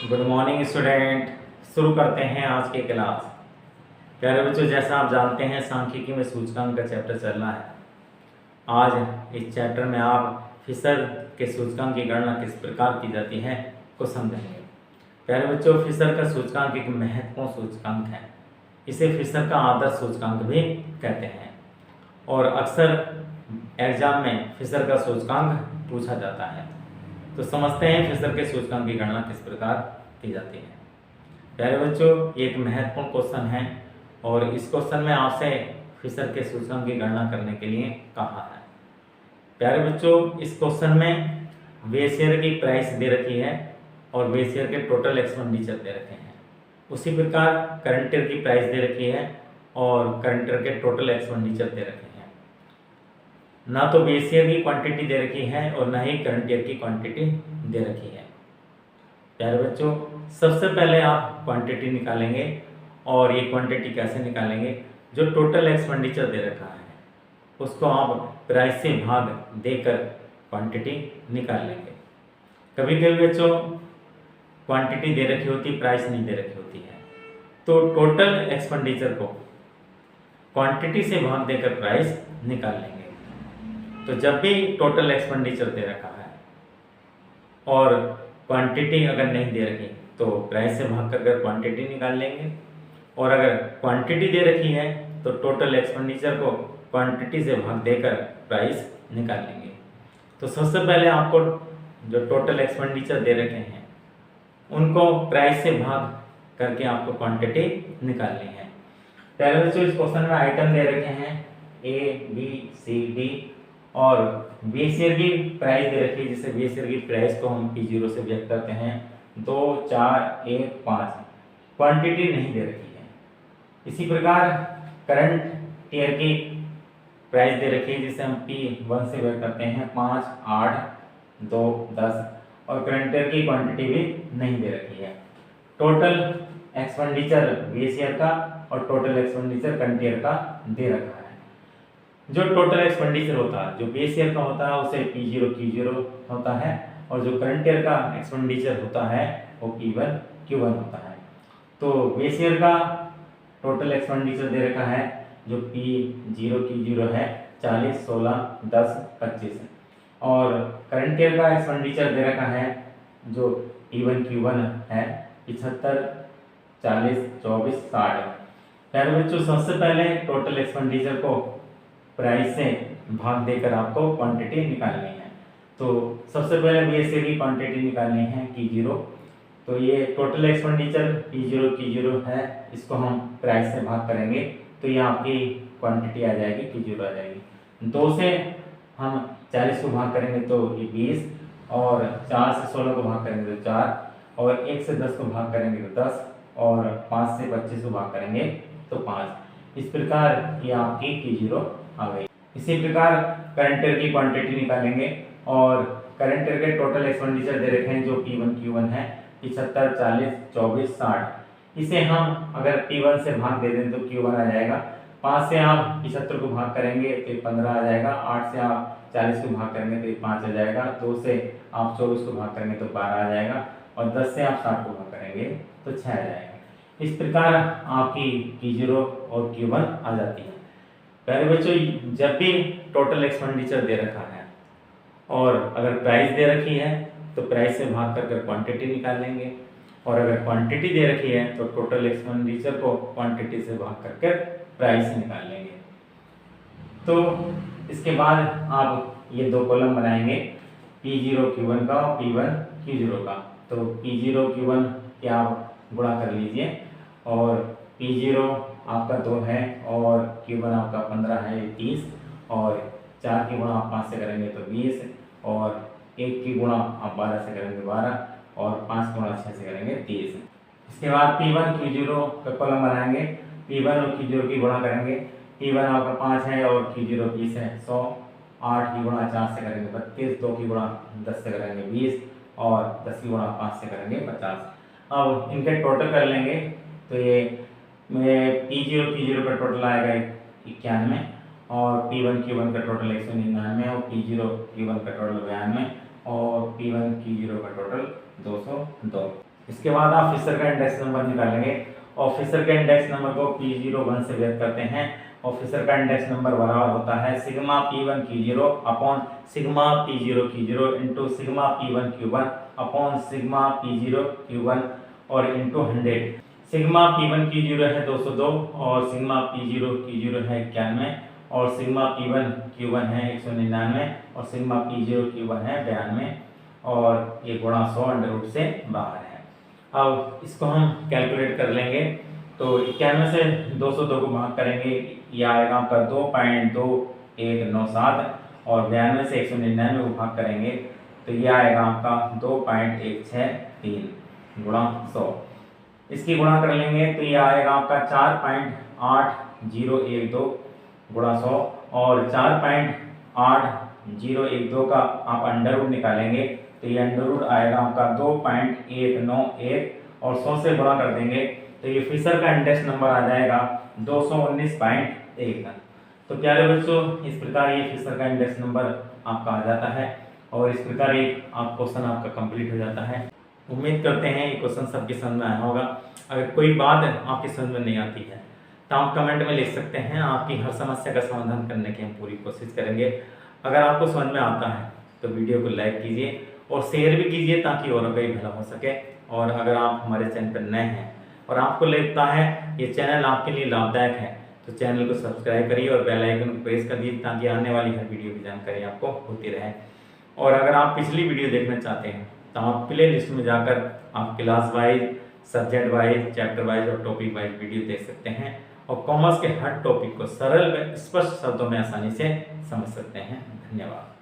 Good morning student. शुरू करते हैं आज की क्लास। प्यारे बच्चों, जैसा आप जानते हैं सांख्यिकी में सूचकांक का चैप्टर चल रहा है। आज इस चैप्टर में आप फिशर के सूचकांक की गणना किस प्रकार की जाती है को समझेंगे। प्यारे बच्चों, फिशर का सूचकांक एक महत्वपूर्ण सूचकांक है। इसे फिशर का आदर्श सूचकांक भी कहते हैं और अक्सर एग्जाम में फिशर का सूचकांक पूछा जाता है। तो समझते हैं फिशर के सूचकांक की गणना किस प्रकार की जाती है। प्यारे बच्चों, ये एक महत्वपूर्ण क्वेश्चन है और इस क्वेश्चन में आपसे फिशर के सूचकांक की गणना करने के लिए कहा है। प्यारे बच्चों, इस क्वेश्चन में वे शेयर की प्राइस दे रखी है और वे शेयर के टोटल एक्सपेंडिचर दे रखे हैं। उसी प्रकार करंट ईयर की प्राइस दे रखी है और करंट ईयर के टोटल एक्सपेंडिचर दे रखे हैं। ना तो बेस ईयर की क्वांटिटी दे रखी है और ना ही करंट ईयर की क्वांटिटी दे रखी है। प्यारे बच्चों, सबसे पहले आप क्वांटिटी निकालेंगे और ये क्वांटिटी कैसे निकालेंगे? जो टोटल एक्सपेंडिचर दे रखा है उसको आप प्राइस से भाग देकर क्वांटिटी निकाल लेंगे। कभी कभी बच्चों क्वांटिटी दे रखी होती, प्राइस नहीं दे रखी होती है, तो टोटल एक्सपेंडिचर को क्वांटिटी से भाग देकर प्राइस निकाल लेंगे। तो जब भी टोटल एक्सपेंडिचर दे रखा है और क्वांटिटी अगर नहीं दे रखी तो प्राइस से भाग कर क्वांटिटी निकाल लेंगे, और अगर क्वांटिटी दे रखी है तो टोटल एक्सपेंडिचर को क्वांटिटी से भाग देकर प्राइस निकाल लेंगे। तो सबसे पहले आपको जो टोटल एक्सपेंडिचर दे रखे हैं उनको प्राइस से भाग करके आपको क्वांटिटी निकालनी है। पहले बच्चों, इस क्वेश्चन में आइटम दे रखे हैं ABCD और बेस ईयर की प्राइस दे रखी है, जिससे बेस ईयर की प्राइस को हम P0 से व्यक्त करते हैं 2, 4, 1, 5। क्वांटिटी नहीं दे रखी है। इसी प्रकार करंट ईयर की प्राइस दे रखी है, जिसे हम P1 से व्यक्त करते हैं 5, 8, 2, 10, और करंट ईयर की क्वांटिटी भी नहीं दे रखी है। टोटल एक्सपेंडिचर बेस ईयर का और टोटल एक्सपेंडिचर करंट ईयर का दे रखा है। जो टोटल एक्सपेंडिचर होता है, जो बेस ईयर का होता है, उसे P0 Q0 होता है, और जो करंट ईयर का एक्सपेंडिचर होता है वो P1 Q1 होता है। तो बेस ईयर का टोटल एक्सपेंडिचर दे रखा है जो P0 Q0 है 40, 16, 10, 25, और करंट ईयर का एक्सपेंडिचर दे रखा है जो P1 Q1 है 75, 40, 24, 60। प्यारे बच्चों, सबसे पहले टोटल एक्सपेंडिचर को प्राइस से भाग देकर आपको क्वांटिटी निकालनी है। तो सबसे पहले बेस ईयर की क्वांटिटी निकालनी है Q0। तो ये टोटल एक्सपेंडिचर P0 Q0 है, इसको हम प्राइस से भाग करेंगे तो ये आपकी क्वांटिटी आ जाएगी, Q0 आ जाएगी। 2 से हम 40 को भाग करेंगे तो ये 20, और 4 से 16 को भाग करेंगे तो 4, और 1 से 10 को भाग करेंगे तो 10, और 5 से 25 को भाग करेंगे तो 5। इस प्रकार ये आपकी Q0 आ गई। इसी प्रकार करंट ईयर की क्वांटिटी निकालेंगे और करंट ईयर के टोटल एक्सपेंडिचर दे रखे हैं जो P1 Q1 है 75, 40, 24, 60। इसे हम अगर P1 से भाग दे दें तो Q1 आ जाएगा। 5 से आप 75 को भाग करेंगे तो 15 आ जाएगा। 8 से आप 40 को भाग करेंगे तो 5 आ जाएगा। 2 से आप 24 को भाग करेंगे तो 12 आ जाएगा, और 10 से आप 60 को भाग करेंगे तो 6 आ जाएगा। इस प्रकार आपकी P0 और Q1 आ जाती है। प्यारे बच्चों, जब भी टोटल एक्सपेंडिचर दे रखा है और अगर प्राइस दे रखी है तो प्राइस से भाग कर क्वांटिटी निकाल लेंगे, और अगर क्वांटिटी दे रखी है तो टोटल एक्सपेंडिचर को क्वांटिटी से भाग कर प्राइस निकाल लेंगे। तो इसके बाद आप ये 2 कॉलम बनाएंगे, P0 Q1 का और P1 Q0 का। तो P0 Q1 के आप गुणा कर लीजिए, और P0 आपका 2 है और Q1 आपका 15 है 30, और 4 की गुणा आप 5 से करेंगे तो 20, और 1 की गुणा आप 12 से करेंगे 12, और 5 गुणा 6 से करेंगे 30। इसके बाद P1 Q0 का कॉलम बनाएंगे, P1 और Q0 की गुणा करेंगे। P1 आपका 5 है और Q0 20 है 100, 8 की गुणा 4 से करेंगे 32, 2 की गुणा 10 से करेंगे 20, और 10 की गुणा 5 से करेंगे 50। अब इनके टोटल कर लेंगे तो ये P0 Q0 का टोटल आएगा 91, और P1 Q1 का टोटल 199, और P0 Q1 का टोटल 92, और P1 Q0 का टोटल 202। इसके बाद आप फिशर का इंडेक्स नंबर निकालेंगे और फिशर के इंडेक्स नंबर को P01 से व्यक्त करते हैं और फिशर का इंडेक्स नंबर बराबर होता है sigma P1 Q0 upon sigma P0 Q0 into sigma P1 Q1 upon sigma P0 Q1 और इंटू 100। सिग्मा P1 Q0 है 202 और सिग्मा P0 Q0 है 91 और सिग्मा P1 Q1 है 199 और सिग्मा P0 Q1 है 92 और ये गुणा 100 अंडर रूट से बाहर है। अब इसको हम कैलकुलेट कर लेंगे तो 91 से 202 को भाग करेंगे, ये आएगा आपका 2.2197 और 92 से 199 को भाग करेंगे तो ये आएगा आपका 2.163 गुणा 100। इसकी गुणा कर लेंगे तो ये आएगा आपका 4.8012 गुणा 100 और 4.8012 का आप अंडर रूट निकालेंगे तो ये अंडर रूट आएगा आपका 2.191 और 100 से गुणा कर देंगे तो ये फिशर का इंडेक्स नंबर आ जाएगा 219.1। तो प्यारे बच्चों, इस प्रकार ये फिशर का इंडेक्स नंबर आपका आ जाता है और इस प्रकार ये आप क्वेश्चन आपका कंप्लीट हो जाता है। उम्मीद करते हैं ये क्वेश्चन सबके समझ में आया होगा। अगर कोई बात आपकी समझ में नहीं आती है तो आप कमेंट में लिख सकते हैं, आपकी हर समस्या का समाधान करने की हम पूरी कोशिश करेंगे। अगर आपको समझ में आता है तो वीडियो को लाइक कीजिए और शेयर भी कीजिए ताकि औरों का भी भला हो सके। और अगर आप हमारे चैनल पर नए हैं और आपको लगता है ये चैनल आपके लिए लाभदायक है तो चैनल को सब्सक्राइब करिए और बेल आइकन को प्रेस कर दीजिए ताकि आने वाली हर वीडियो की जानकारी आपको होती रहे। और अगर आप पिछली वीडियो देखना चाहते हैं तो आप प्ले लिस्ट में जाकर आप class wise, subject wise, chapter wise और टॉपिक वाइज वीडियो देख सकते हैं और कॉमर्स के हर टॉपिक को सरल व स्पष्ट शब्दों में आसानी से समझ सकते हैं। धन्यवाद।